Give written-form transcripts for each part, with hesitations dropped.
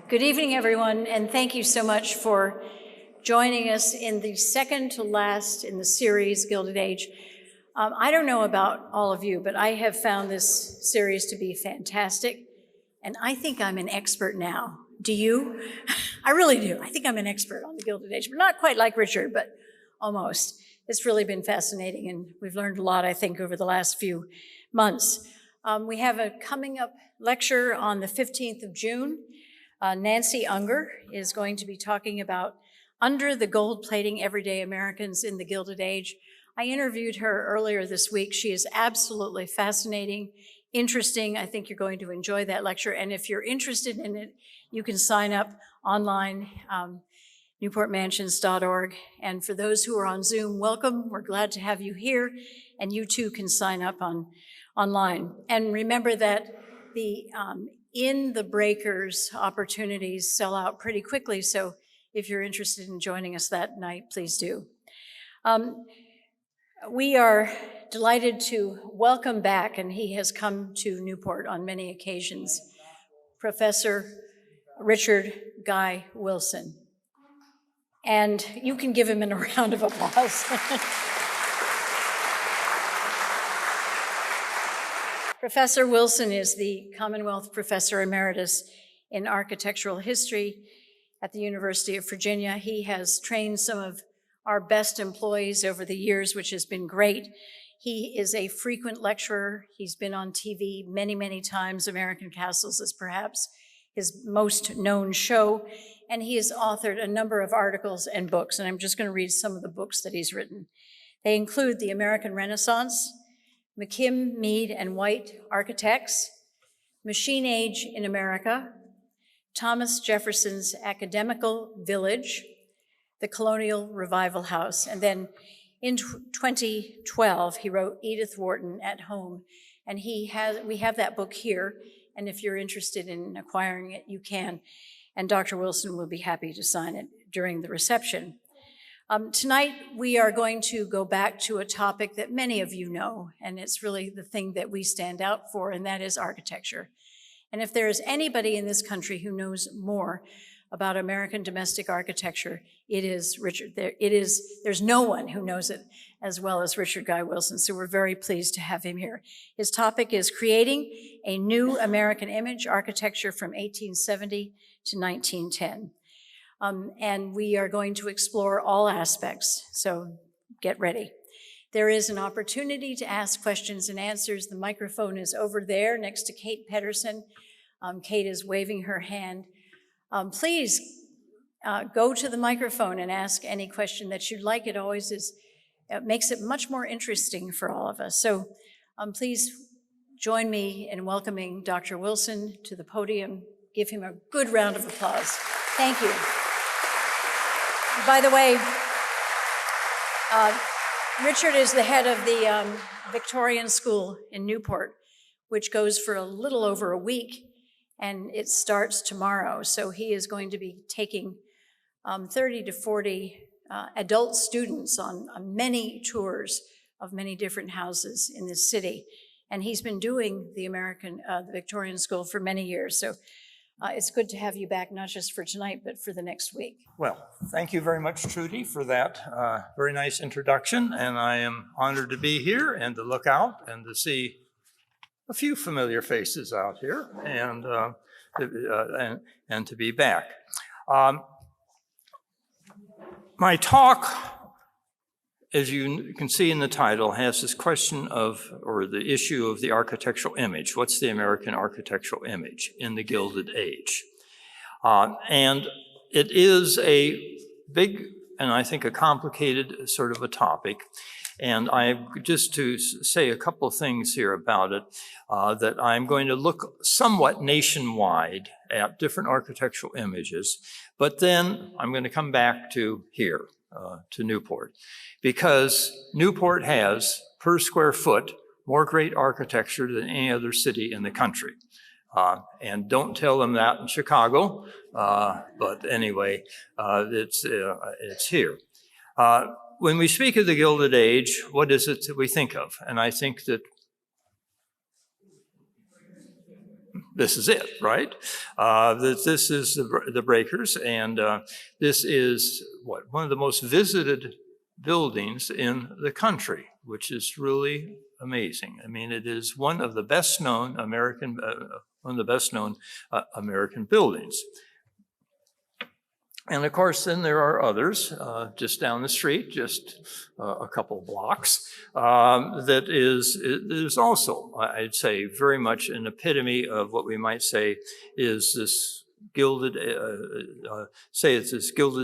Good evening, everyone, and thank you so much for joining us in the second to last in the series, Gilded Age. I don't know about all of you, but I have found this series to be fantastic, and I think I'm an expert now. Do you? I really do. I think I'm an expert on the Gilded Age, but not quite like Richard, but almost. It's really been fascinating, and we've learned a lot, I think, over the last few months. We have a coming up lecture on the 15th of June. Nancy Unger is going to be talking about Under the Gold Plating Everyday Americans in the Gilded Age. I interviewed her earlier this week. She is absolutely fascinating, interesting. I think you're going to enjoy that lecture. And if you're interested in it, you can sign up online, newportmansions.org. And for those who are on Zoom, welcome. We're glad to have you here. And you too can sign up online. And remember that the in the breakers opportunities sell out pretty quickly, so if you're interested in joining us that night, please do. We are delighted to welcome back, and he has come to Newport on many occasions, Professor Richard Guy Wilson. And you can give him a round of applause. Professor Wilson is the Commonwealth Professor Emeritus in Architectural History at the University of Virginia. He has trained some of our best employees over the years, which has been great. He is a frequent lecturer. He's been on TV many, many times. American Castles is perhaps his most known show, and he has authored a number of articles and books, and I'm just going to read some of the books that he's written. They include The American Renaissance, McKim, Mead, and White Architects, Machine Age in America, Thomas Jefferson's Academical Village, The Colonial Revival House, and then in 2012, he wrote Edith Wharton at Home, and we have that book here, and if you're interested in acquiring it, you can, and Dr. Wilson will be happy to sign it during the reception. Tonight, we are going to go back to a topic that many of you know, and it's really the thing that we stand out for, and that is architecture. And if there is anybody in this country who knows more about American domestic architecture, it is Richard. There's no one who knows it as well as Richard Guy Wilson, so we're very pleased to have him here. His topic is Creating a New American Image, Architecture from 1870 to 1910. And we are going to explore all aspects, so get ready. There is an opportunity to ask questions and answers. The microphone is over there next to Kate Pedersen. Kate is waving her hand. Please go to the microphone and ask any question that you'd like. It always is, it makes it much more interesting for all of us. So please join me in welcoming Dr. Wilson to the podium. Give him a good round of applause. Thank you. By the way, Richard is the head of the Victorian School in Newport, which goes for a little over a week, and it starts tomorrow. So he is going to be taking 30 to 40 adult students on many tours of many different houses in this city. And he's been doing the Victorian School for many years. So it's good to have you back, not just for tonight, but for the next week. Well, thank you very much, Trudy, for that very nice introduction. And I am honored to be here and to look out and to see a few familiar faces out here and to be back. My talk, as you can see in the title, has this question of, or the issue of the architectural image. What's the American architectural image in the Gilded Age? And it is a big, and I think a complicated sort of a topic. And just to say a couple of things here about it, that I'm going to look somewhat nationwide at different architectural images, but then I'm going to come back to here, to Newport, because Newport has, per square foot, more great architecture than any other city in the country. And don't tell them that in Chicago, but anyway, it's here. When we speak of the Gilded Age, what is it that we think of? And I think that this is it, right? This is the breakers, and this is one of the most visited buildings in the country, which is really amazing. I mean, it is one of the best known American buildings. And of course, then there are others just down the street, just a couple blocks, that is also, I'd say, very much an epitome of what we might say is this Gilded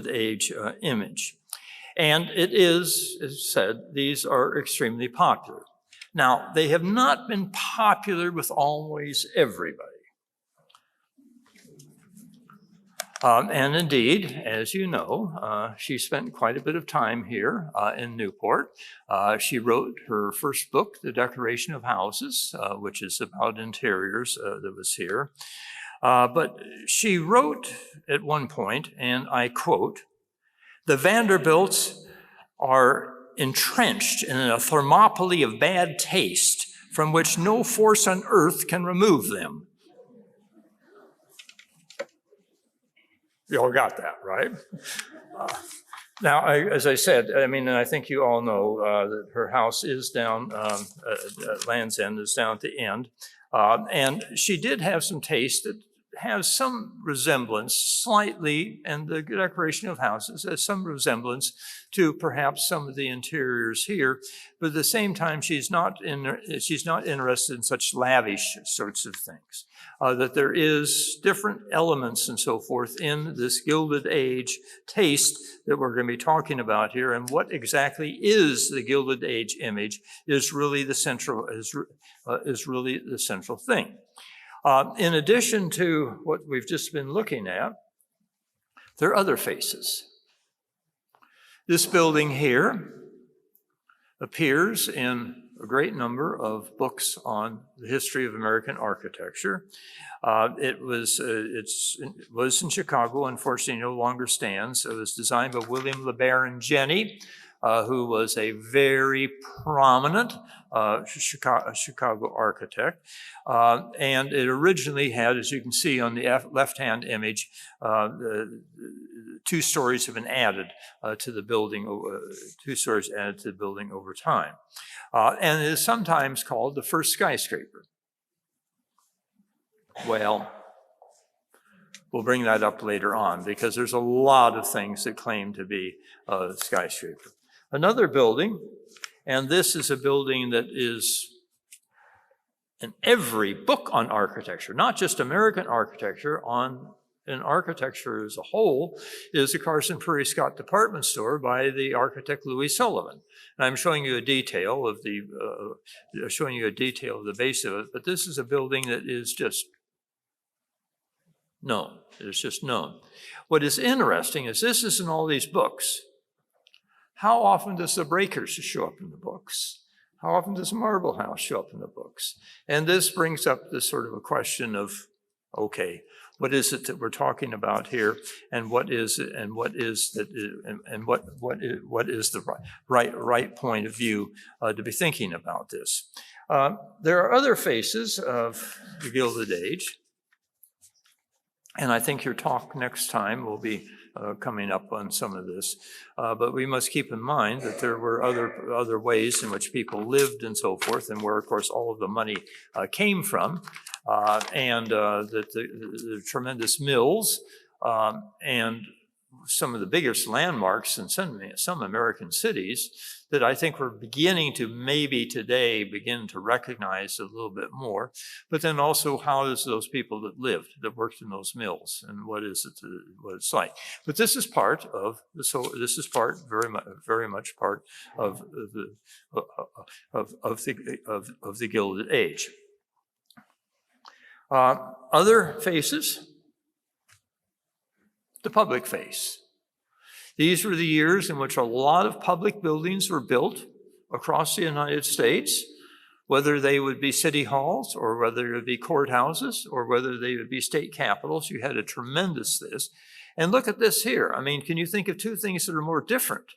Age image. And it is, as said, these are extremely popular. Now, they have not been popular with always everybody. And indeed, as you know, she spent quite a bit of time here in Newport. She wrote her first book, The Decoration of Houses, which is about interiors that was here. But she wrote at one point, and I quote, "The Vanderbilts are entrenched in a thermopylae of bad taste from which no force on earth can remove them." You all got that, right? Now, as I said, I mean, and I think you all know that her house is down, Land's End is down at the end. And she did have some taste that has some resemblance slightly, and the decoration of houses has some resemblance to perhaps some of the interiors here, but at the same time, she's not interested in such lavish sorts of things. That there is different elements and so forth in this Gilded Age taste that we're going to be talking about here, and what exactly is the Gilded Age image is really the central thing. In addition to what we've just been looking at, there are other faces. This building here appears in a great number of books on the history of American architecture. It was in Chicago, unfortunately no longer stands. It was designed by William LeBaron Jenney, who was a very prominent Chicago architect. And it originally had, as you can see on the left-hand image, 2 stories have been added to the building, 2 stories added to the building over time. And it is sometimes called the first skyscraper. Well, we'll bring that up later on because there's a lot of things that claim to be a skyscraper. Another building, and this is a building that is in every book on architecture, not just American architecture, in architecture as a whole, is the Carson Prairie Scott department store by the architect Louis Sullivan. And I'm showing you a detail of the base of it, but this is a building that is just known. It's just known. What is interesting is this is in all these books. How often does the Breakers show up in the books? How often does Marble House show up in the books? And this brings up this sort of a question of, okay, what is it that we're talking about here, and what is the right point of view to be thinking about this? There are other faces of the Gilded Age, and I think your talk next time will be coming up on some of this. But we must keep in mind that there were other ways in which people lived and so forth, and where, of course, all of the money came from, and that the tremendous mills and some of the biggest landmarks in some American cities that I think we're beginning to maybe today begin to recognize a little bit more. But then also, how is those people that lived, that worked in those mills, and what is it, what it's like? But this is part of very much part of the Gilded Age. Other faces. The public face. These were the years in which a lot of public buildings were built across the United States, whether they would be city halls or whether it would be courthouses or whether they would be state capitals. You had a tremendous this. And look at this here. I mean, can you think of 2 things that are more different?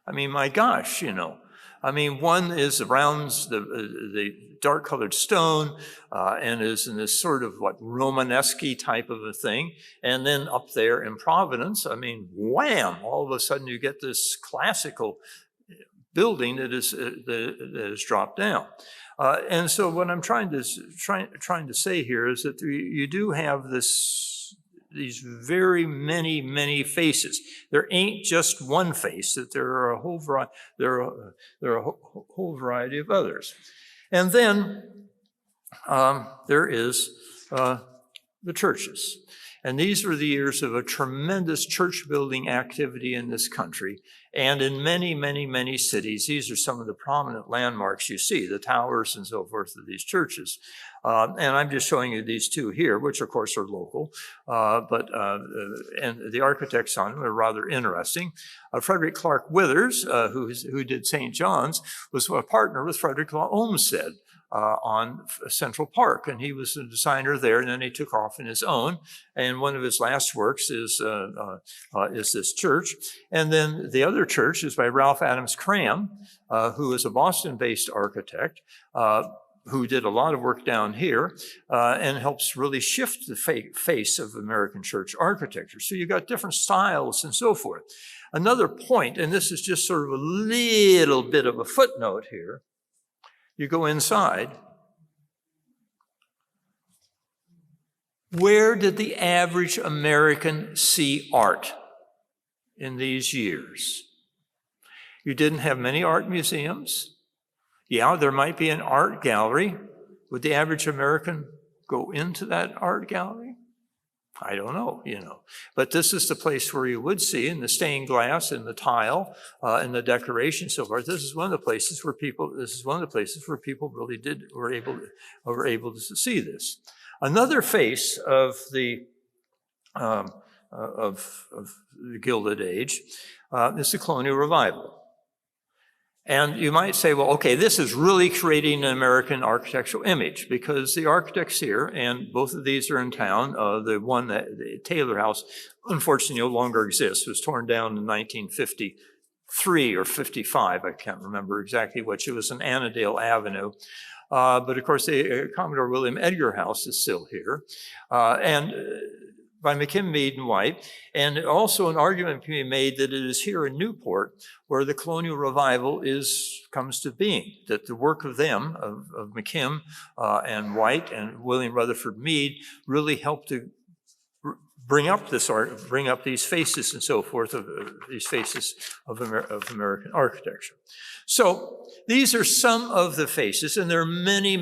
I mean, my gosh, you know, I mean, one is around the dark-colored stone and is in this sort of Romanesque type of a thing. And then up there in Providence, I mean, wham! All of a sudden you get this classical building that is dropped down. And so what I'm trying to say here is that you do have these very many faces. There ain't just one face, that there are a whole variety of others. And then there is the churches. And these were the years of a tremendous church building activity in this country. And in many cities, these are some of the prominent landmarks you see, the towers and so forth of these churches. And I'm just showing you these two here, which of course are local, and the architects on them are rather interesting. Frederick Clark Withers, who did St. John's, was a partner with Frederick Law Olmsted on Central Park, and he was a designer there, and then he took off in his own. And one of his last works is this church. And then the other church is by Ralph Adams Cram, who is a Boston-based architect, who did a lot of work down here and helps really shift the face of American church architecture. So you've got different styles and so forth. Another point, and this is just sort of a little bit of a footnote here, you go inside. Where did the average American see art in these years? You didn't have many art museums. Yeah, there might be an art gallery. Would the average American go into that art gallery? I don't know, But this is the place where you would see, in the stained glass and the tile and the decoration, so forth. This is one of the places where people really were able to see this. Another face of the Gilded Age is the Colonial Revival. And you might say, well, okay, this is really creating an American architectural image, because the architects here, and both of these are in town, the Taylor House, unfortunately no longer exists. It was torn down in 1953 or 55, I can't remember exactly which. It was on Annandale Avenue. But of course, the Commodore William Edgar House is still here. And by McKim, Mead, and White. And also an argument can be made that it is here in Newport where the Colonial Revival comes to being, that the work of them, of McKim and White and William Rutherford Mead, really helped to bring up this art, bring up these faces and so forth, of these faces of American architecture. So these are some of the faces, and there are many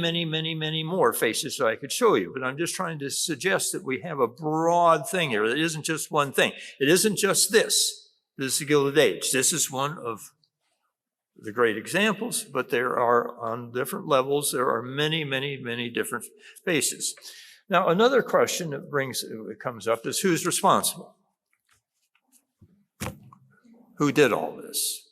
more faces that I could show you, but I'm just trying to suggest that we have a broad thing here. It isn't just one thing. It isn't just this. This is the Gilded Age. This is one of the great examples, but there are, on different levels, there are many different faces. Now, another question that comes up is, who's responsible? Who did all this?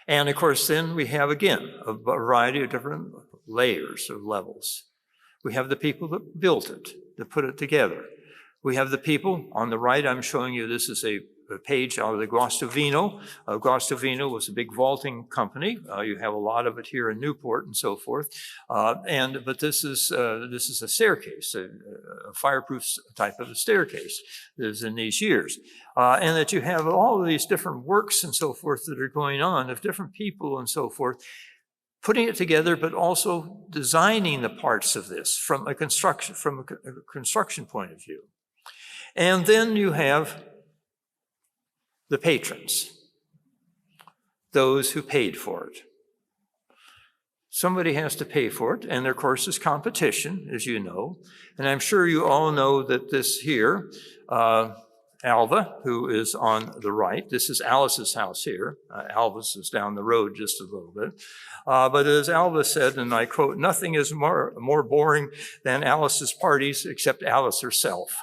And of course, then we have, again, a variety of different layers of levels. We have the people that built it, that put it together. We have the people on the right. I'm showing you, this is a page out of the Guastavino. Guastavino was a big vaulting company. You have a lot of it here in Newport and so forth. But this is a staircase, a fireproof type of a staircase that is in these years. And that you have all of these different works and so forth that are going on of different people and so forth, putting it together, but also designing the parts of this from a construction point of view. And then you have the patrons, those who paid for it. Somebody has to pay for it, and there, of course, is competition, as you know. And I'm sure you all know that this here, Alva, who is on the right, this is Alice's house here. Alva's is down the road just a little bit. But as Alva said, and I quote, "Nothing is more boring than Alice's parties except Alice herself."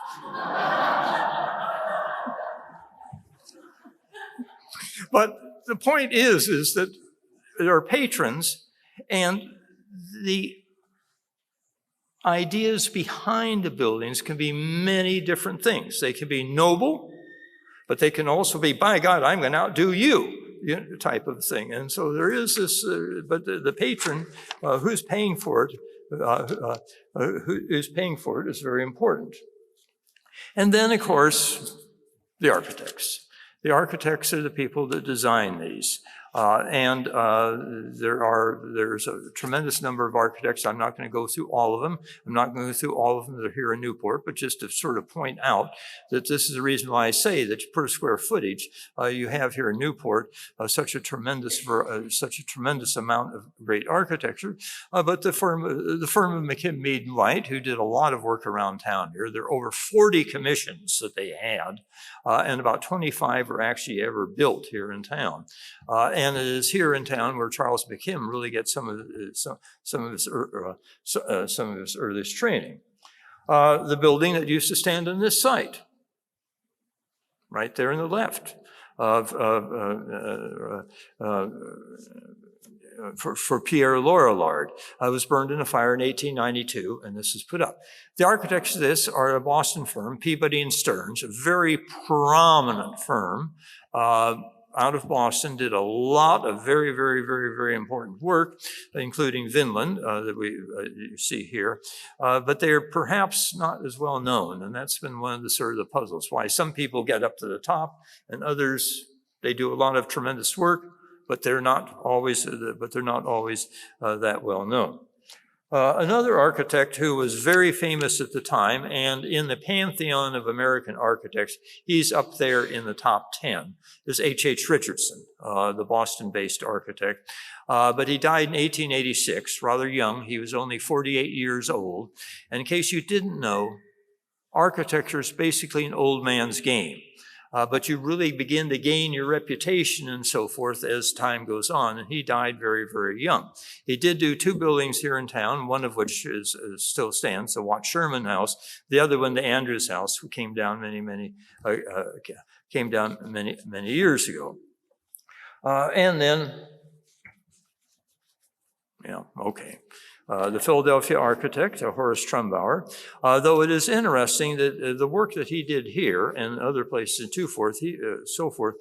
But the point is that there are patrons, and the ideas behind the buildings can be many different things. They can be noble, but they can also be, by God, I'm going to outdo you. type of thing. And so there is this, but the patron who's paying for it, who is paying for it is very important. And then, of course, the architects. The architects are the people that design these. There's a tremendous number of architects. I'm not going to go through all of them. I'm not going to go through all of them that are here in Newport, but just to sort of point out that this is the reason why I say that per square footage, you have here in Newport such a tremendous amount of great architecture. But the firm of McKim, Mead & White, who did a lot of work around town here, there are over 40 commissions that they had, and about 25 are actually ever built here in town. And it is here in town where Charles McKim really gets some of his earliest training. The building that used to stand on this site, right there in the left, for Pierre Lorillard, was burned in a fire in 1892, and this is put up. The architects of this are a Boston firm, Peabody & Stearns, a very prominent firm. Out of Boston, did a lot of very, very, very, very important work, including Vinland, that you see here. But they are perhaps not as well known, and that's been one of the sort of the puzzles. Why some people get up to the top, and others, they do a lot of tremendous work, but they're not always that well known. Another architect who was very famous at the time and in the pantheon of American architects, he's up there in the top 10, is H.H. Richardson, the Boston-based architect. But he died in 1886, rather young. He was only 48 years old. And in case you didn't know, architecture is basically an old man's game. But you really begin to gain your reputation and so forth as time goes on, and he died very, very young. He did do 2 buildings here in town, one of which still stands, the Watt Sherman House. The other one, the Andrews House, who came down many years ago. And then, the Philadelphia architect, Horace Trumbauer, though it is interesting that the work that he did here and other places and so forth,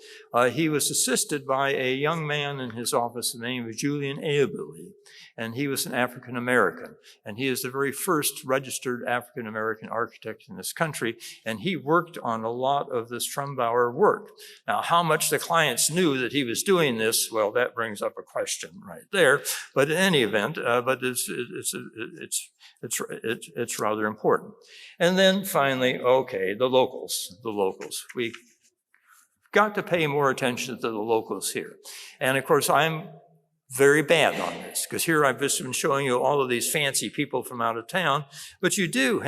he was assisted by a young man in his office. The name was Julian Abilene, and he was an African American, and he is the very first registered African American architect in this country, and he worked on a lot of this Trumbauer work. Now, how much the clients knew that he was doing this, well, that brings up a question right there. But in any event, it's rather important. And then finally, the locals. We got to pay more attention to the locals here. And of course, I'm very bad on this, because here I've just been showing you all of these fancy people from out of town, but you did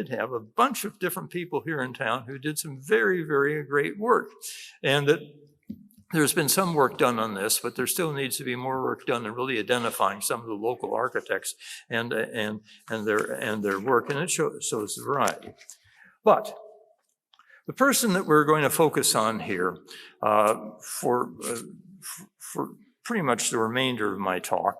have a bunch of different people here in town who did some very, very great work. And that there's been some work done on this, but there still needs to be more work done in really identifying some of the local architects and their work, and it shows the variety. But the person that we're going to focus on here for pretty much the remainder of my talk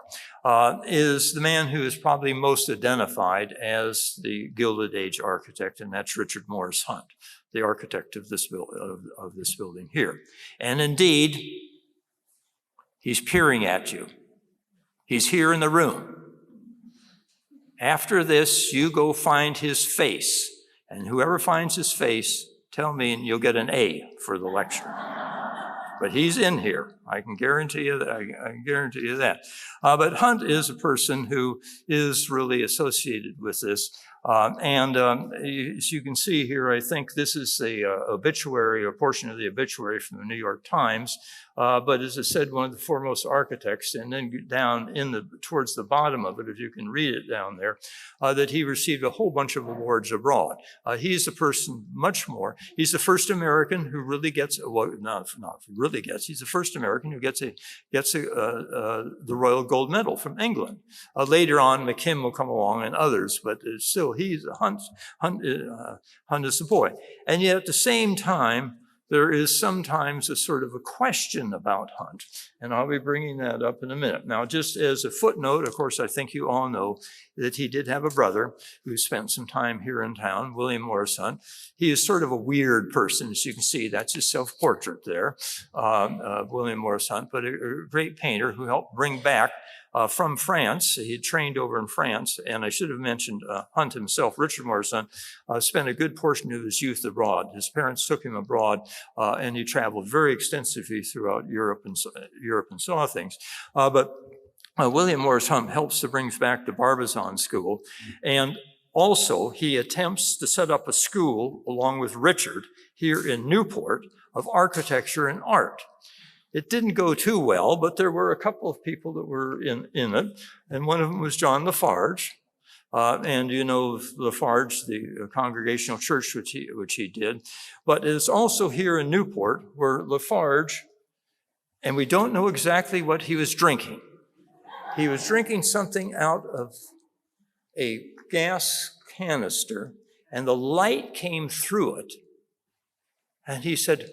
is the man who is probably most identified as the Gilded Age architect, and that's Richard Morris Hunt, the architect of this building here. And indeed, he's peering at you. He's here in the room. After this, you go find his face, and whoever finds his face, tell me, and you'll get an A for the lecture. But he's in here. I can guarantee you that. But Hunt is a person who is really associated with this. As you can see here, I think this is the obituary, or portion of the obituary from the New York Times. But as I said, one of the foremost architects, and then down towards the bottom of it, if you can read it down there, that he received a whole bunch of awards abroad. He's a person much more. He's the first American who really gets, he's the first American who gets the Royal Gold Medal from England. Later on, McKim will come along and others, but still, Hunt is the boy. And yet at the same time, there is sometimes a sort of a question about Hunt, and I'll be bringing that up in a minute. Now, just as a footnote, of course, I think you all know that he did have a brother who spent some time here in town, William Morris Hunt. He is sort of a weird person, as you can see. That's his self-portrait there, William Morris Hunt, but a great painter who helped bring back from France. He had trained over in France, and I should have mentioned Hunt himself, Richard Morris Hunt, spent a good portion of his youth abroad. His parents took him abroad, and he traveled very extensively throughout Europe and saw things. But William Morris Hunt helps to bring back the Barbizon School, and also he attempts to set up a school along with Richard here in Newport of architecture and art. It didn't go too well, but there were a couple of people that were in it, and one of them was John Lafarge. And you know Lafarge, the Congregational Church, which he did. But it's also here in Newport where Lafarge, and we don't know exactly what he was drinking. He was drinking something out of a gas canister, and the light came through it. And he said,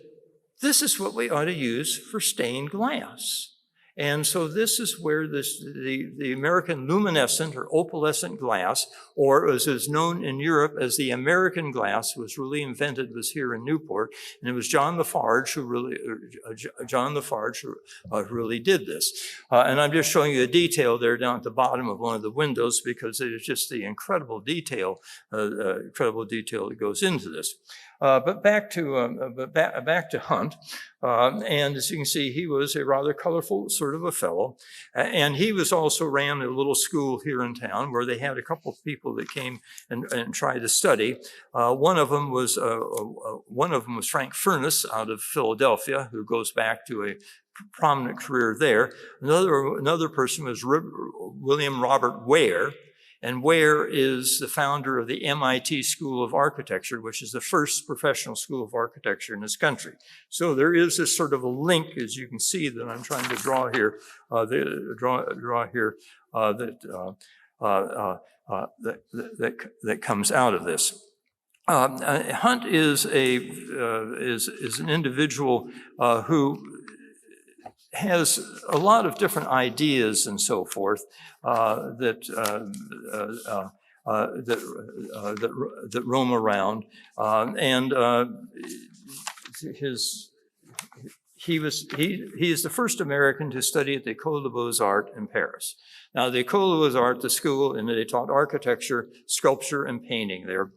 "This is what we ought to use for stained glass." And so this is where the American luminescent or opalescent glass, or as is known in Europe as the American glass, was really invented, was here in Newport. And it was John Lafarge who really did this. And I'm just showing you a detail there down at the bottom of one of the windows because it is just the incredible detail that goes into this. But back to Hunt, and as you can see, he was a rather colorful sort of a fellow, and he was also ran a little school here in town where they had a couple of people that came and tried to study. One of them was Frank Furness out of Philadelphia, who goes back to a prominent career there. Another person was William Robert Ware. And Ware is the founder of the MIT School of Architecture, which is the first professional school of architecture in this country. So there is this sort of a link, as you can see, that I'm trying to draw here, that comes out of this. Hunt is an individual who has a lot of different ideas and so forth that roam around, and he is the first American to study at the École des Beaux-Arts in Paris. Now, the École des Beaux-Arts, the school, and they taught architecture, sculpture, and painting there. It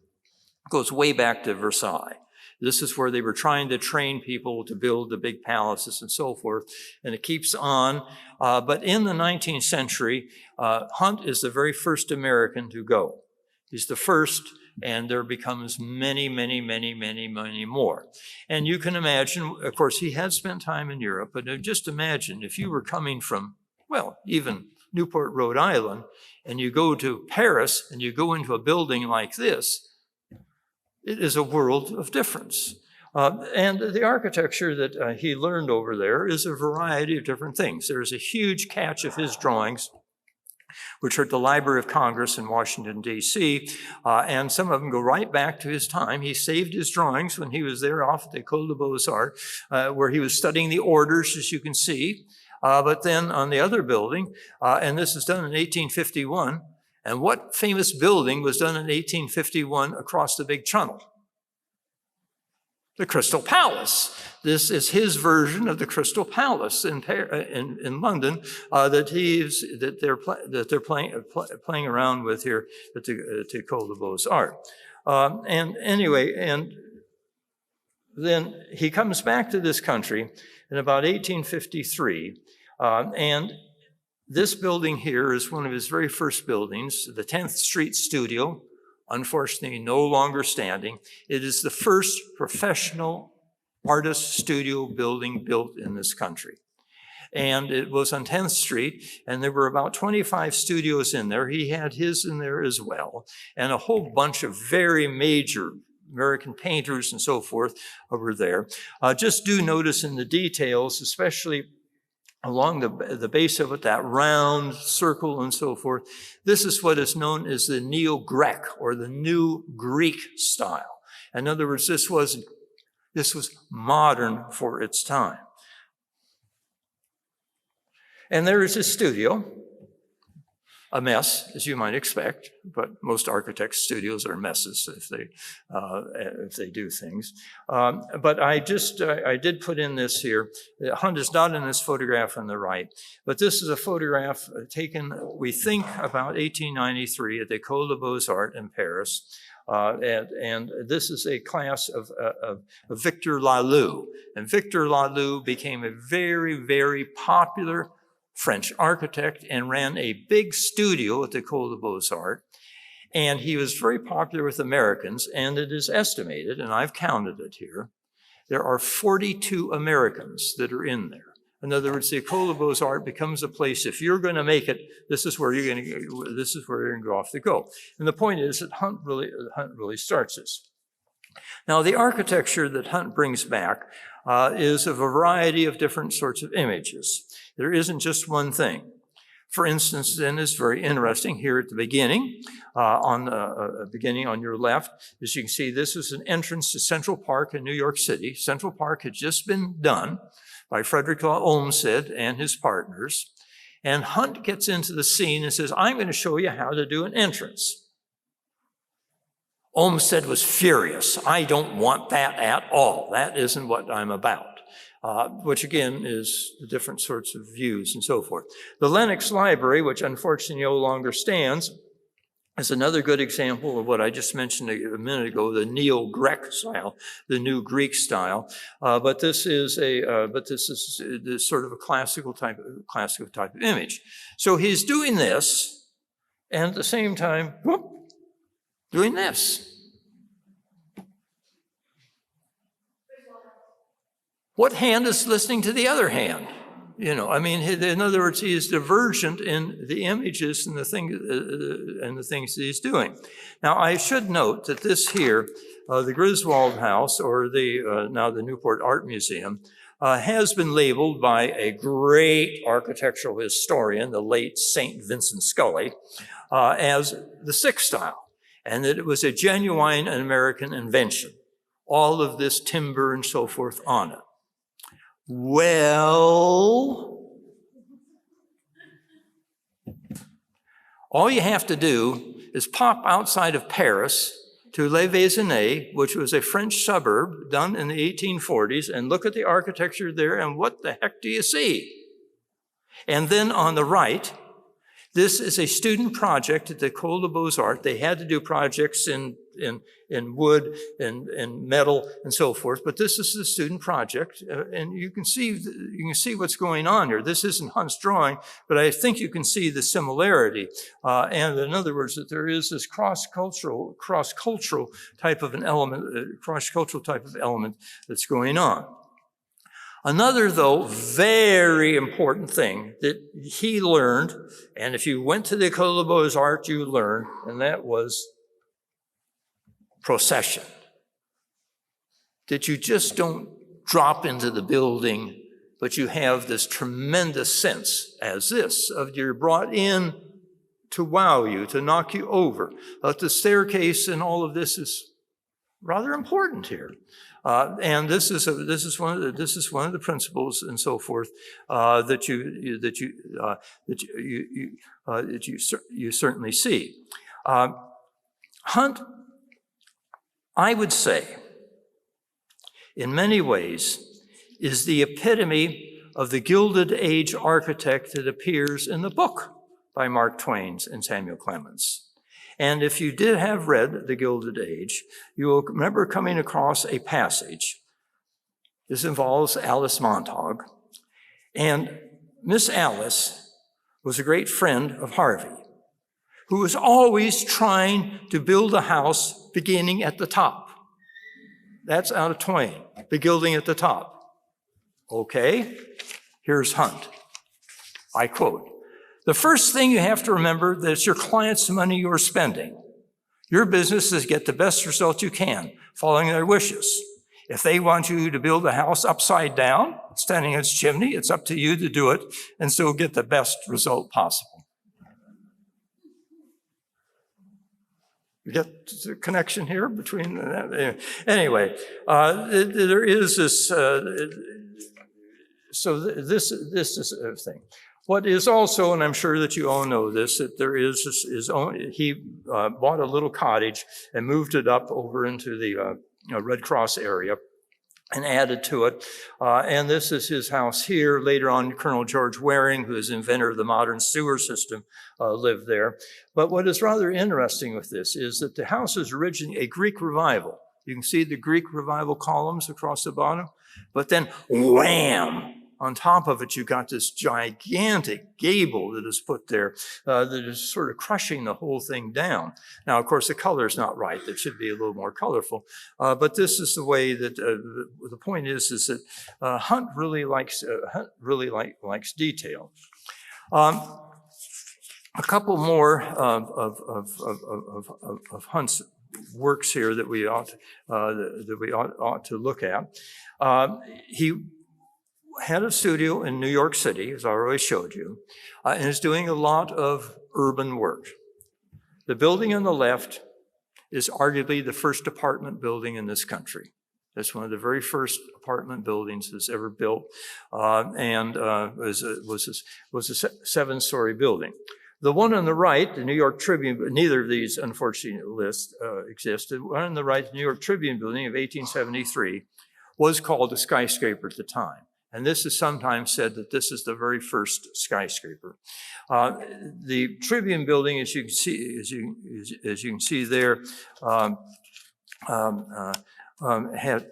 goes way back to Versailles. This is where they were trying to train people to build the big palaces and so forth, and it keeps on. But in the 19th century, Hunt is the very first American to go. He's the first, and there becomes many, many, many, many, many more. And you can imagine, of course, he had spent time in Europe, but just imagine if you were coming from, well, even Newport, Rhode Island, and you go to Paris, and you go into a building like this, it is a world of difference. And the architecture that he learned over there is a variety of different things. There's a huge catch of his drawings, which are at the Library of Congress in Washington, D.C., and some of them go right back to his time. He saved his drawings when he was there off at the École des Beaux-Arts, where he was studying the orders, as you can see. But then on the other building, and this is done in 1851, and what famous building was done in 1851 across the big channel? The Crystal Palace. This is his version of the Crystal Palace in London that they're playing around with here at the École des Beaux-Arts. And anyway, and then he comes back to this country in about 1853, and this building here is one of his very first buildings, the 10th Street Studio, unfortunately no longer standing. It is the first professional artist studio building built in this country. And it was on 10th Street, and there were about 25 studios in there. He had his in there as well, and a whole bunch of very major American painters and so forth over there. Just do notice in the details, especially along the base of it, that round circle and so forth. This is what is known as the Neo-Grec, or the New Greek style. In other words, this This was modern for its time. And there is his studio, a mess, as you might expect, but most architects' studios are messes if they do things. But I did put in this here. Hunt is not in this photograph on the right, but this is a photograph taken, we think, about 1893 at the École des Beaux-Arts in Paris. And this is a class of Victor Laloux. And Victor Laloux became a very, very popular French architect and ran a big studio at the École des Beaux-Arts. And he was very popular with Americans, and it is estimated, and I've counted it here, there are 42 Americans that are in there. In other words, the École des Beaux-Arts becomes a place, if you're going to make it, this is where you're going to go off the go. And the point is that Hunt really starts this. Now, the architecture that Hunt brings back is a variety of different sorts of images. There isn't just one thing. For instance, then it's very interesting here at the beginning, on your left, as you can see, this is an entrance to Central Park in New York City. Central Park had just been done by Frederick Law Olmsted and his partners. And Hunt gets into the scene and says, I'm going to show you how to do an entrance. Olmsted was furious. I don't want that at all. That isn't what I'm about. Which again is the different sorts of views and so forth. The Lenox Library, which unfortunately no longer stands, is another good example of what I just mentioned a minute ago, the Neo-Greek style, the New Greek style. But this is sort of a classical type of image. So he's doing this, and at the same time, doing this. What hand is listening to the other hand? You know, I mean, in other words, he is divergent in the images and the things that he's doing. Now, I should note that this here, the Griswold House, or now the Newport Art Museum, has been labeled by a great architectural historian, the late St. Vincent Scully, as the Sixth style, and that it was a genuine American invention. All of this timber and so forth on it. Well, all you have to do is pop outside of Paris to Les Vézinets, which was a French suburb done in the 1840s, and look at the architecture there, and what the heck do you see? And then on the right, this is a student project at the École des Beaux-Arts. They had to do projects in wood and metal and so forth, but this is the student project, and you can see what's going on here. This isn't Hunt's drawing, but I think you can see the similarity. And in other words, that there is this cross-cultural type of an element, cross-cultural type of element that's going on. Another, though, very important thing that he learned, and if you went to the École des Beaux-Arts, you learned, and that was procession. That you just don't drop into the building, but you have this tremendous sense as this of you're brought in to wow you, to knock you over. The staircase and all of this is rather important here. And this is one of the principles and so forth that you certainly see. Hunt, I would say, in many ways, is the epitome of the Gilded Age architect that appears in the book by Mark Twain and Samuel Clemens. And if you did have read The Gilded Age, you will remember coming across a passage. This involves Alice Montague. And Miss Alice was a great friend of Harvey, who was always trying to build a house beginning at the top. That's out of Twain, beginning at the top. Okay, here's Hunt. I quote, "The first thing you have to remember that it's your client's money you're spending. Your business is to get the best result you can, following their wishes. If they want you to build a house upside down, standing in its chimney, it's up to you to do it and still get the best result possible." You get the connection here between that? Anyway, there is this, so this is a thing. What is also, and I'm sure that you all know this, that there is his own, he bought a little cottage and moved it up over into the Red Cross area and added to it. And this is his house here. Later on, Colonel George Waring, who is inventor of the modern sewer system, lived there. But what is rather interesting with this is that the house is originally a Greek revival. You can see the Greek revival columns across the bottom. But then, wham! On top of it, you got this gigantic gable that is put there that is sort of crushing the whole thing down. Now, of course, the color is not right. It should be a little more colorful. But this is the way that the point is that Hunt really likes detail. A couple more of Hunt's works here that we ought to look at. He had a studio in New York City, as I already showed you, and is doing a lot of urban work. The building on the left is arguably the first apartment building in this country. It's one of the very first apartment buildings that's ever built, and was a 7-story building. The one on the right, the New York Tribune, neither of these unfortunately exist. The one on the right, the New York Tribune building of 1873, was called a skyscraper at the time. And this is sometimes said that this is the very first skyscraper. The Tribune building, as you can see there, had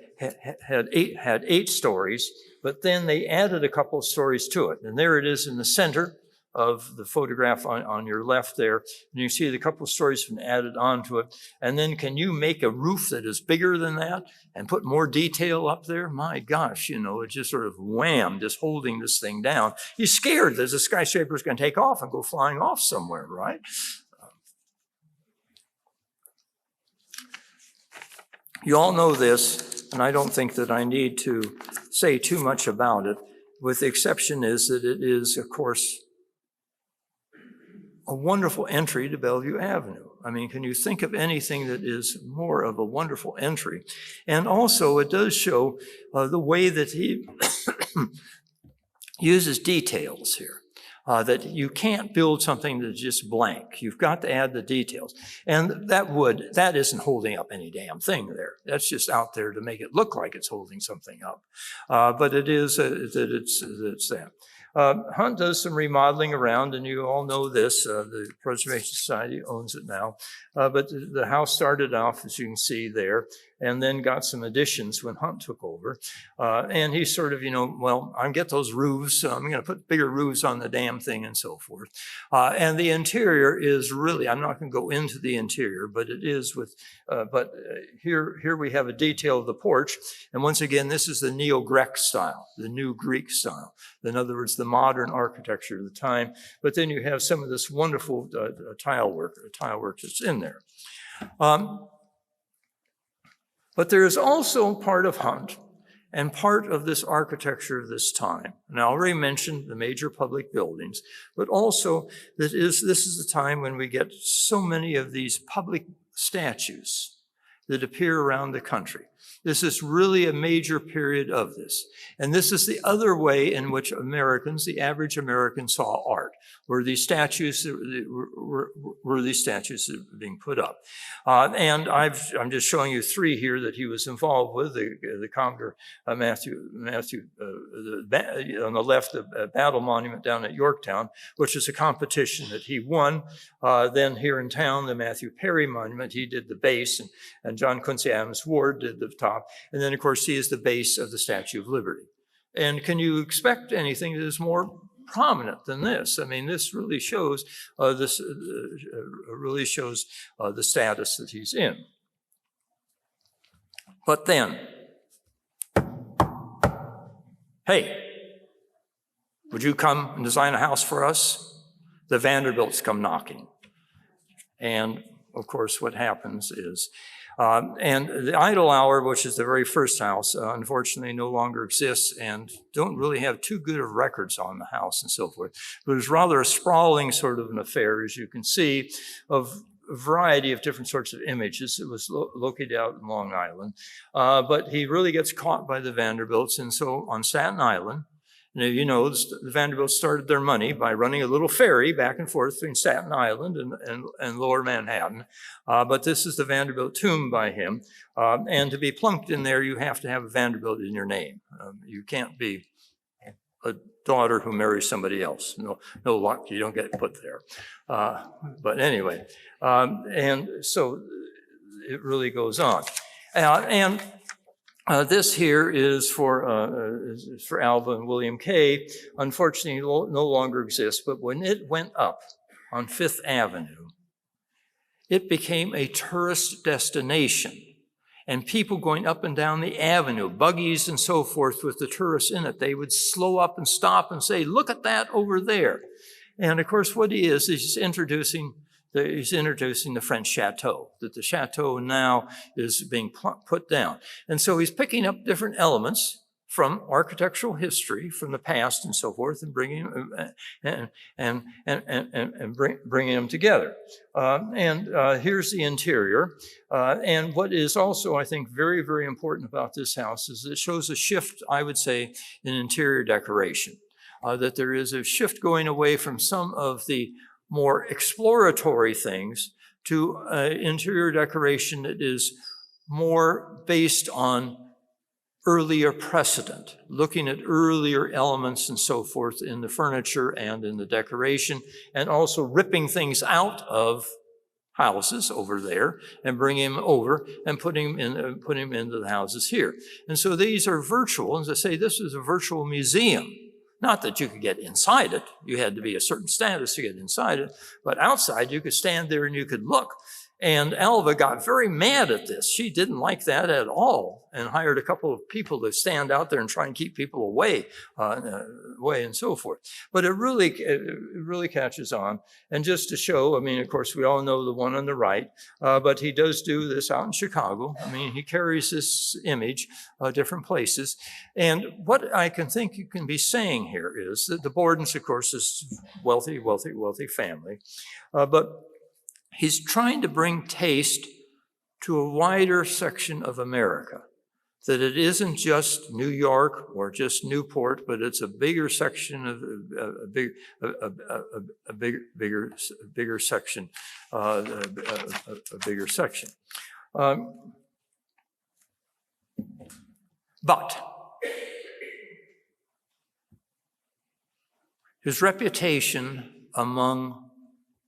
8 stories, but then they added a couple of stories to it. And there it is in the center of the photograph on your left there. And you see the couple of stories been added onto it. And then can you make a roof that is bigger than that and put more detail up there? My gosh, it's just sort of wham, just holding this thing down. You're scared that the skyscraper is going to take off and go flying off somewhere, right? You all know this, and I don't think that I need to say too much about it, with the exception is that it is, of course, a wonderful entry to Bellevue Avenue. I mean, can you think of anything that is more of a wonderful entry? And also, it does show the way that he uses details here. That you can't build something that's just blank. You've got to add the details. And that isn't holding up any damn thing there. That's just out there to make it look like it's holding something up. But it is it's that. Hunt does some remodeling around, and you all know this. The Preservation Society owns it now. But the house started off, as you can see there, and then got some additions when Hunt took over. And he sort of, I'm get those roofs. I'm going to put bigger roofs on the damn thing and so forth. And the interior is really, I'm not going to go into the interior, but it is with, here we have a detail of the porch. And once again, this is the Neo-Greek style, the New Greek style. In other words, the modern architecture of the time. But then you have some of this wonderful tile work that's in there. But there is also part of Hunt and part of this architecture of this time. And I already mentioned the major public buildings, but also this is the time when we get so many of these public statues that appear around the country. This is really a major period of this. And this is the other way in which Americans, the average American, saw art, were these statues being put up. And I'm just showing you 3 here that he was involved with. The Commodore Matthew on the left, the battle monument down at Yorktown, which is a competition that he won. Then here in town, the Matthew Perry Monument, he did the base, and John Quincy Adams Ward did the top. And then, of course, he is the base of the Statue of Liberty. And can you expect anything that is more prominent than this? I mean, this really shows the status that he's in. But then, hey, would you come and design a house for us? The Vanderbilts come knocking. And, of course, what happens is, and the Idle Hour, which is the very first house, unfortunately no longer exists and don't really have too good of records on the house and so forth. But it was rather a sprawling sort of an affair, as you can see, of variety of different sorts of images. It was located out in Long Island. But he really gets caught by the Vanderbilts. And so on Staten Island, you know, the Vanderbilts started their money by running a little ferry back and forth between Staten Island and Lower Manhattan. But this is the Vanderbilt tomb by him. And to be plunked in there, you have to have a Vanderbilt in your name. You can't be a daughter who marries somebody else. No luck, you don't get put there. But anyway, and so it really goes on. This here is for Alva and William Kay. Unfortunately, no longer exists, but when it went up on Fifth Avenue, it became a tourist destination. And people going up and down the avenue, buggies and so forth with the tourists in it, they would slow up and stop and say, look at that over there. And of course, what he is he's introducing the French chateau, that the chateau now is being put down. And so he's picking up different elements from architectural history, from the past and so forth, and bringing them together. Here's the interior. And what is also, I think, very, very important about this house is it shows a shift, I would say, in interior decoration. That there is a shift going away from some of the more exploratory things to interior decoration that is more based on earlier precedent, looking at earlier elements and so forth in the furniture and in the decoration, and also ripping things out of houses over there and bringing them over and putting them into the houses here. And so these are virtual. As I say, this is a virtual museum. Not that you could get inside it. You had to be a certain status to get inside it. But outside, you could stand there and you could look. And Alva got very mad at this. She didn't like that at all and hired a couple of people to stand out there and try and keep people away and so forth. But it really catches on. And just to show, I mean, of course, we all know the one on the right, but he does do this out in Chicago. I mean, he carries this image different places. And what I can think you can be saying here is that the Bordens, of course, is wealthy family. But he's trying to bring taste to a wider section of America, that it isn't just New York or just Newport, but it's a bigger section of a bigger section. But his reputation among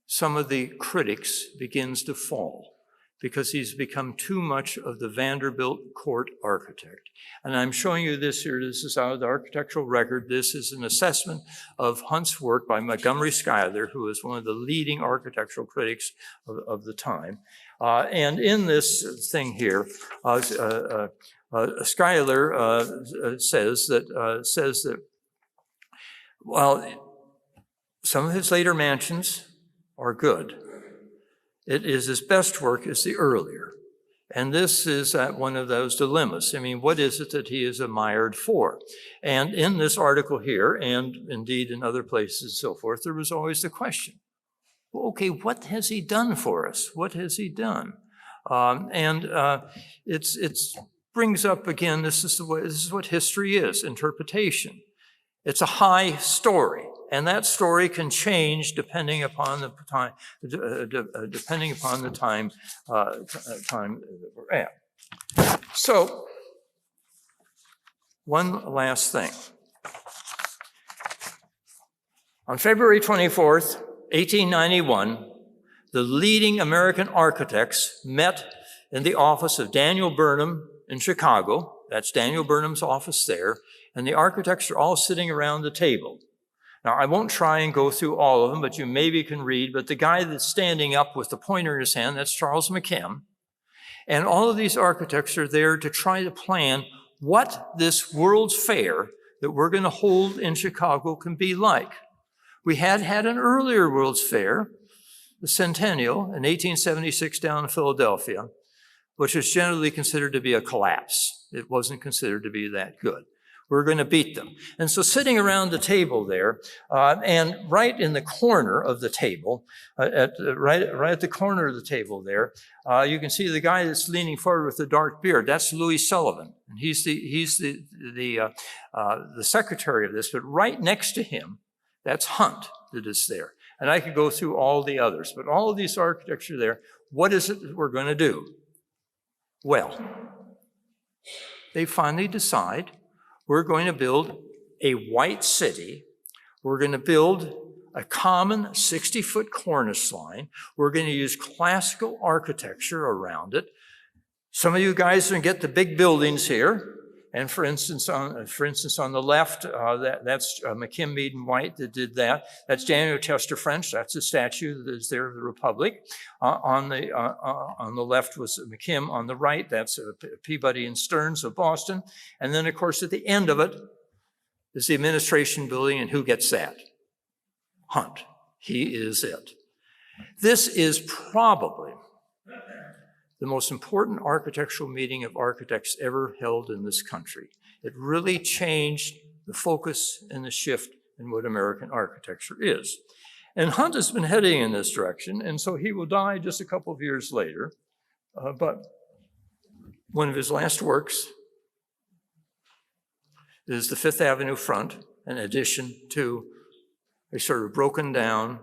some of the critics begins to fall because he's become too much of the Vanderbilt court architect. And I'm showing you this here. This is out of the architectural record. This is an assessment of Hunt's work by Montgomery Schuyler, who is one of the leading architectural critics of the time. And in this thing here, Schuyler says that while some of his later mansions are good, it is his best work is the earlier. And this is one of those dilemmas. I mean, what is it that he is admired for? And in this article here, and indeed in other places and so forth, there was always the question, well, okay, what has he done for us? What has he done? It brings up again, this is what history is, interpretation. It's a high story. And that story can change depending upon the time, time that we're at. So, one last thing. On February 24th, 1891, the leading American architects met in the office of Daniel Burnham in Chicago. That's Daniel Burnham's office there. And the architects are all sitting around the table. Now, I won't try and go through all of them, but you maybe can read. But the guy that's standing up with the pointer in his hand, that's Charles McKim. And all of these architects are there to try to plan what this World's Fair that we're going to hold in Chicago can be like. We had an earlier World's Fair, the Centennial, in 1876 down in Philadelphia, which was generally considered to be a collapse. It wasn't considered to be that good. We're going to beat them. And so sitting around the table there, and right in the corner of the table, right at the corner of the table there, you can see the guy that's leaning forward with the dark beard. That's Louis Sullivan. And he's the secretary of this. But right next to him, that's Hunt that is there. And I could go through all the others. But all of these architecture there, what is it that we're going to do? Well, they finally decide we're going to build a white city. We're going to build a common 60-foot cornice line. We're going to use classical architecture around it. Some of you guys are going to get the big buildings here. And for instance, on the left, that's McKim, Mead, and White that did that. That's Daniel Chester French. That's a statue that is there of the Republic. On the left was McKim. On the right, that's Peabody and Stearns of Boston. And then, of course, at the end of it is the administration building. And who gets that? Hunt. He is it. This is probably the most important architectural meeting of architects ever held in this country. It really changed the focus and the shift in what American architecture is. And Hunt has been heading in this direction, and so he will die just a couple of years later. But one of his last works is the Fifth Avenue front, in addition to a sort of broken down,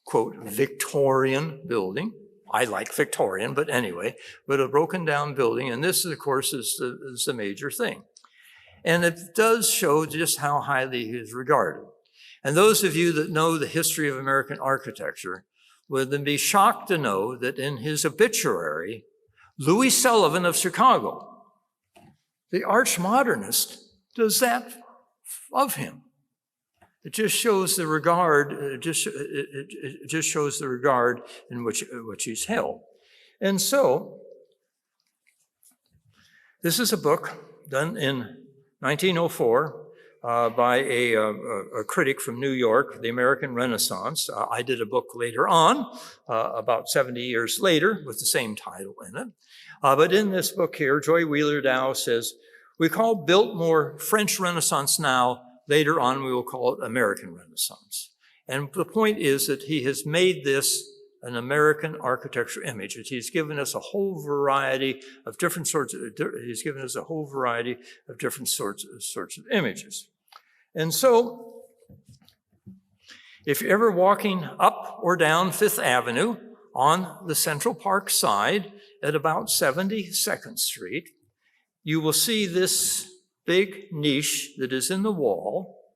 quote, Victorian building. I like Victorian, but anyway, but a broken down building. And this, of course, is the major thing. And it does show just how highly he is regarded. And those of you that know the history of American architecture would then be shocked to know that in his obituary, Louis Sullivan of Chicago, the arch modernist, does that of him. It just shows the regard. It just shows the regard in which he's held. And so, this is a book done in 1904 by a critic from New York, The American Renaissance. I did a book later on, about 70 years later, with the same title in it. But in this book here, Joy Wheeler Dow says, "We call Biltmore French Renaissance now. Later on, we will call it American Renaissance." And the point is that he has made this an American architecture image. He's given us a whole variety of different sorts of images. And so, if you're ever walking up or down Fifth Avenue on the Central Park side at about 72nd Street, you will see this big niche that is in the wall.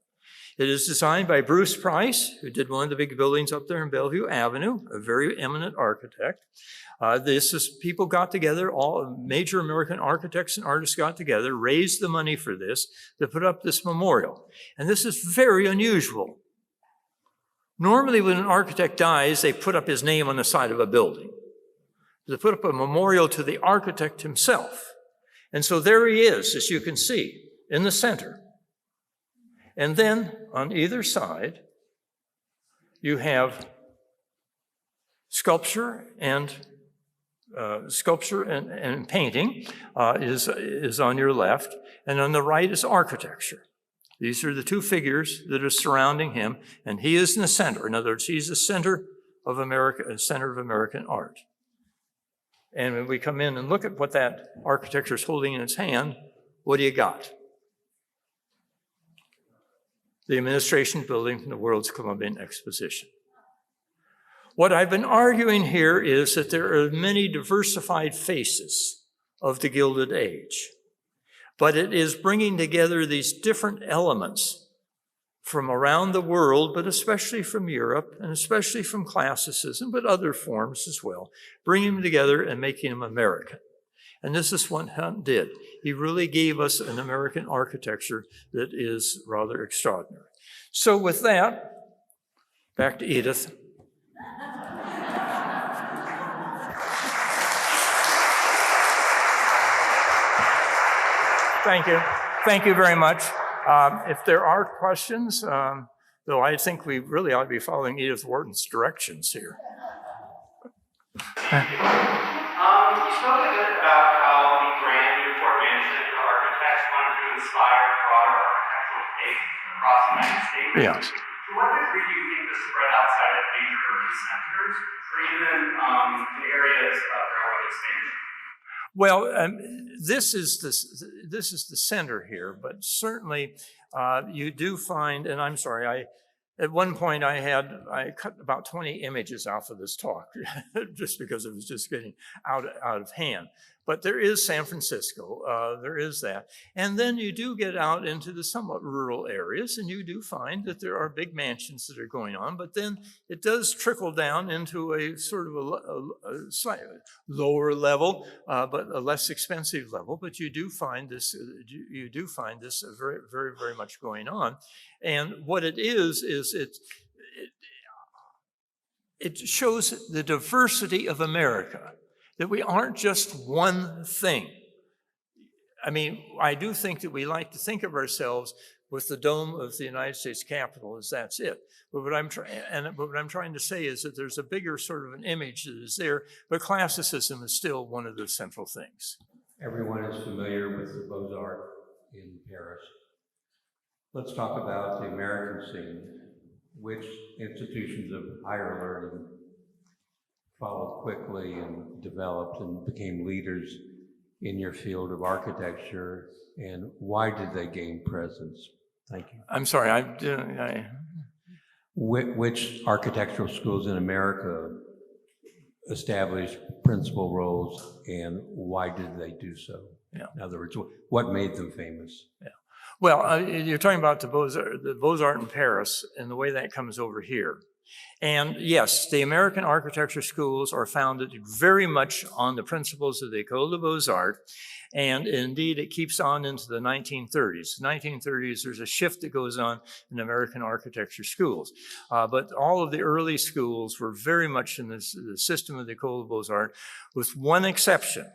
It is designed by Bruce Price, who did one of the big buildings up there in Bellevue Avenue, a very eminent architect. People got together, all major American architects and artists got together, raised the money for this, to put up this memorial. And this is very unusual. Normally, when an architect dies, they put up his name on the side of a building. They put up a memorial to the architect himself. And so there he is, as you can see, in the center. And then on either side, you have sculpture and painting is on your left, and on the right is architecture. These are the two figures that are surrounding him, and he is in the center. In other words, he's the center of American art. And when we come in and look at what that architecture is holding in its hand, what do you got? The administration building from the World's Columbian Exposition. What I've been arguing here is that there are many diversified faces of the Gilded Age, but it is bringing together these different elements from around the world, but especially from Europe, and especially from classicism, but other forms as well, bringing them together and making them American. And this is what Hunt did. He really gave us an American architecture that is rather extraordinary. So with that, back to Edith. Thank you. Thank you very much. If there are questions, though I think we really ought to be following Edith Wharton's directions here. You spoke a bit about how the grand Newport management architects wanted to to inspire broader architectural faith across the United States. Yes. To what degree do you think this spread outside of major urban centers, or even in areas of railroad expansion? Well, this is the center here, but certainly you do find, and I'm sorry, at one point I cut about 20 images off of this talk just because it was just getting out of hand. But there is San Francisco, there is that. And then you do get out into the somewhat rural areas, and you do find that there are big mansions that are going on, but then it does trickle down into a sort of a slightly lower level, but a less expensive level. But you do find this very, very, very much going on. And what it is it shows the diversity of America, that we aren't just one thing. I mean, I do think that we like to think of ourselves with the dome of the United States Capitol as that's it. But what I'm trying to say is that there's a bigger sort of an image that is there, but classicism is still one of the central things. Everyone is familiar with the Beaux-Arts in Paris. Let's talk about the American scene. Which institutions of higher learning followed quickly and developed and became leaders in your field of architecture, and why did they gain presence? Thank you. I'm sorry, Which architectural schools in America established principal roles, and why did they do so? Yeah. In other words, what made them famous? Yeah. Well, you're talking about the Beaux-Arts in Paris and the way that comes over here. And yes, the American architecture schools are founded very much on the principles of the École des Beaux-Arts. And indeed, it keeps on into the 1930s. 1930s, there's a shift that goes on in American architecture schools. But all of the early schools were very much in the system of the École des Beaux-Arts, with one exception.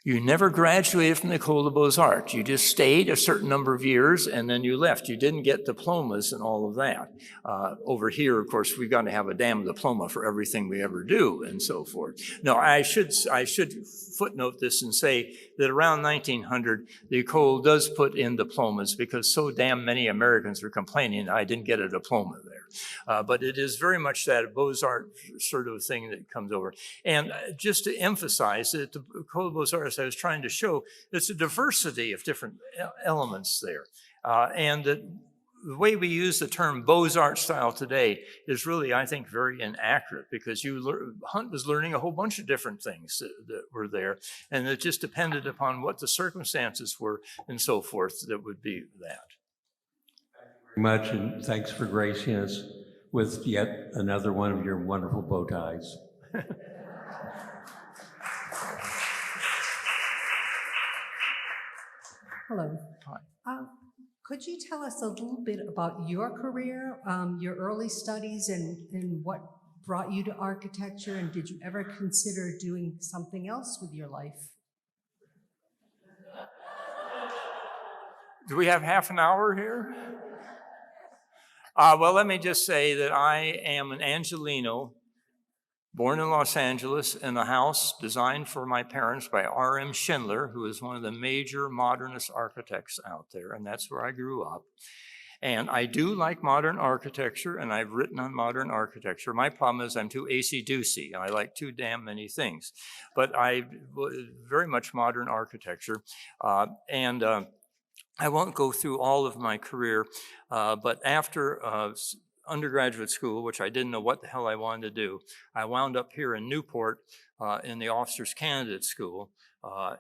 You never graduated from the École des Beaux-Arts. You just stayed a certain number of years and then you left. You didn't get diplomas and all of that. Over here, of course, we've got to have a damn diploma for everything we ever do and so forth. No, I should footnote this and say that around 1900, the École does put in diplomas because so damn many Americans were complaining I didn't get a diploma there. But it is very much that Beaux-Arts sort of thing that comes over. And just to emphasize that the École des Beaux-Arts, I was trying to show, there's a diversity of different elements there. And that the way we use the term Beaux-Arts style today is really, I think, very inaccurate because Hunt was learning a whole bunch of different things that were there, and it just depended upon what the circumstances were and so forth that would be that. Thank you very much, and thanks for gracing us with yet another one of your wonderful bow ties. Hello. Hi. Could you tell us a little bit about your career, your early studies, and what brought you to architecture? And did you ever consider doing something else with your life? Do we have half an hour here? Well, let me just say that I am an Angelino, born in Los Angeles in a house designed for my parents by R.M. Schindler, who is one of the major modernist architects out there, and that's where I grew up. And I do like modern architecture, and I've written on modern architecture. My problem is I'm too acey-deucey, and I like too damn many things. But I very much modern architecture, and I won't go through all of my career, but after undergraduate school, which I didn't know what the hell I wanted to do, I wound up here in Newport in the Officers Candidate School,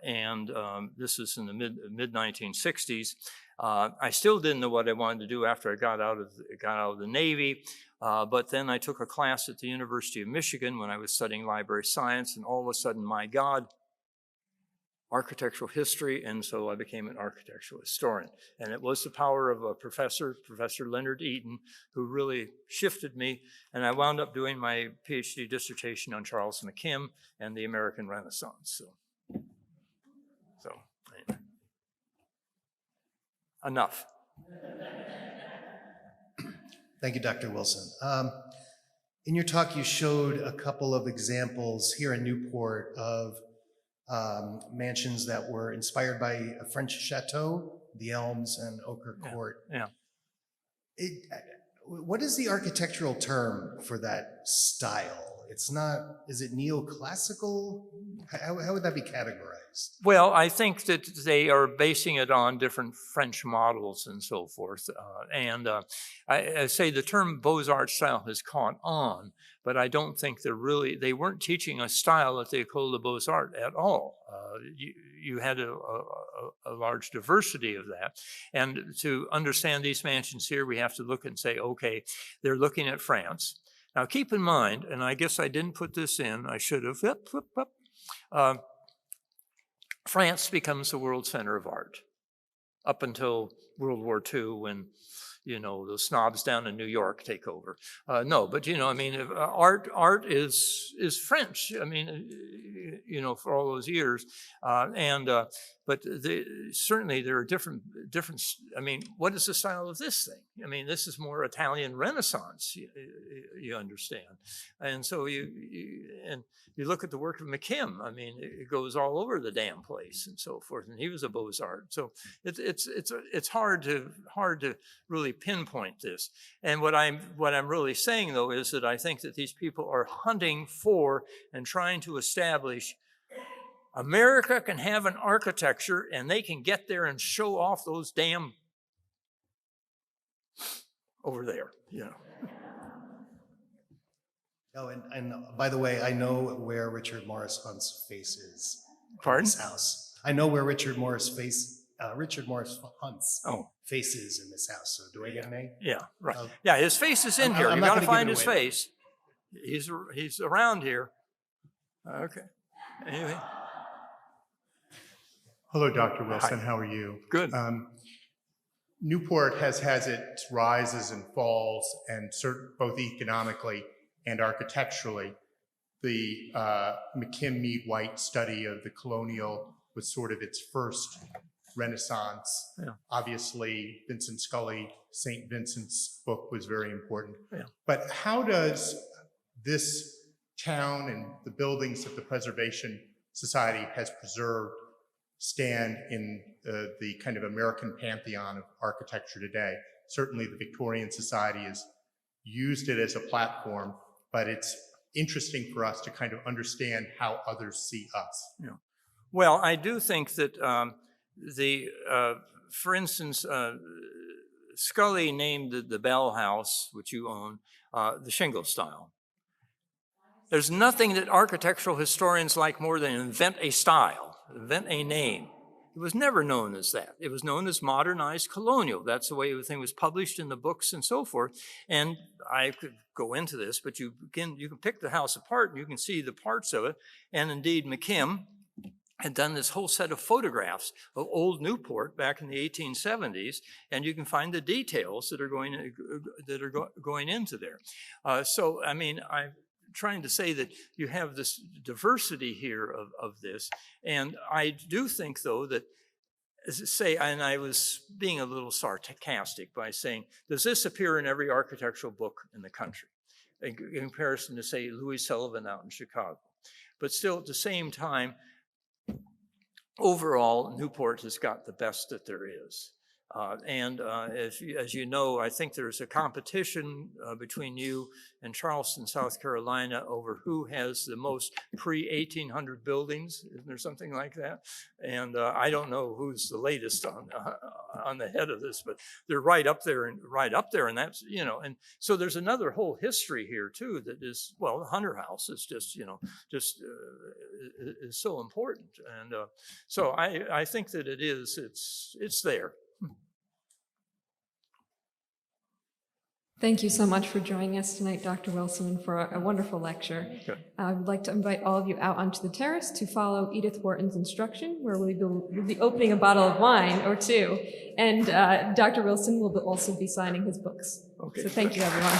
and this is in the mid-1960s. I still didn't know what I wanted to do after I got out of the Navy, but then I took a class at the University of Michigan when I was studying library science, and all of a sudden, my God, architectural history, and so I became an architectural historian. And it was the power of a professor, Professor Leonard Eaton, who really shifted me, and I wound up doing my PhD dissertation on Charles McKim and the American Renaissance. So anyway. Enough. Thank you, Dr. Wilson. In your talk, you showed a couple of examples here in Newport of mansions that were inspired by a French chateau, the Elms and Ochre Court. Yeah. What is the architectural term for that style? It's not, is it neoclassical? How would that be categorized? Well, I think that they are basing it on different French models and so forth. I say the term Beaux-Arts style has caught on, but I don't think they weren't teaching a style that they call the Beaux-Arts at all. You had a large diversity of that. And to understand these mansions here, we have to look and say, okay, they're looking at France. Now, keep in mind, and I guess I didn't put this in, I should have, France becomes the world center of art up until World War II when, the snobs down in New York take over. No, but, art is French, for all those years. But certainly there are different, what is the style of this thing? This is more Italian Renaissance, you understand. And so you look at the work of McKim, it goes all over the damn place and so forth. And he was a Beaux-Arts. So it's hard to really pinpoint this. And what I'm really saying though is that I think that these people are hunting for and trying to establish America can have an architecture and they can get there and show off those damn over there, Oh, and by the way, I know where Richard Morris Hunt's face is. Pardon? In this house. I know where Richard Morris Hunt's face is in this house. So do I get an A? Yeah, right. Yeah, his face is in here. You got to find his face. He's around here. Okay. Anyway. Hello, Dr. Wilson. Hi. How are you? Good. Newport has its rises and falls, and both economically and architecturally. The McKim-Mead-White study of the colonial was sort of its first Renaissance. Yeah. Obviously, Vincent Scully, St. Vincent's book was very important. Yeah. But how does this town and the buildings that the Preservation Society has preserved stand in the kind of American pantheon of architecture today? Certainly the Victorian Society has used it as a platform, but it's interesting for us to kind of understand how others see us. Yeah. Well, I do think that for instance, Scully named the Bell House, which you own, the shingle style. There's nothing that architectural historians like more than invent a style, invent a name. It was never known as that. It was known as modernized colonial. That's the way everything was published in the books and so forth. And I could go into this, but you can pick the house apart and you can see the parts of it. And indeed, McKim had done this whole set of photographs of old Newport back in the 1870s, and you can find the details that are going into there. I'm trying to say that you have this diversity here of this, and I do think, though, that and I was being a little sarcastic by saying, does this appear in every architectural book in the country, in comparison to, say, Louis Sullivan out in Chicago? But still, at the same time, overall, Newport has got the best that there is. As you know, I think there's a competition between you and Charleston, South Carolina, over who has the most pre-1800 buildings. Isn't there something like that? And I don't know who's the latest on the head of this, but they're right up there, and that's, and so there's another whole history here too that is, well, the Hunter House is just is so important, and so I think that it's there. Thank you so much for joining us tonight, Dr. Wilson, and for a wonderful lecture. Okay. I would like to invite all of you out onto the terrace to follow Edith Wharton's instruction, where we'll be opening a bottle of wine or two, and Dr. Wilson will also be signing his books. Okay. So thank you, everyone.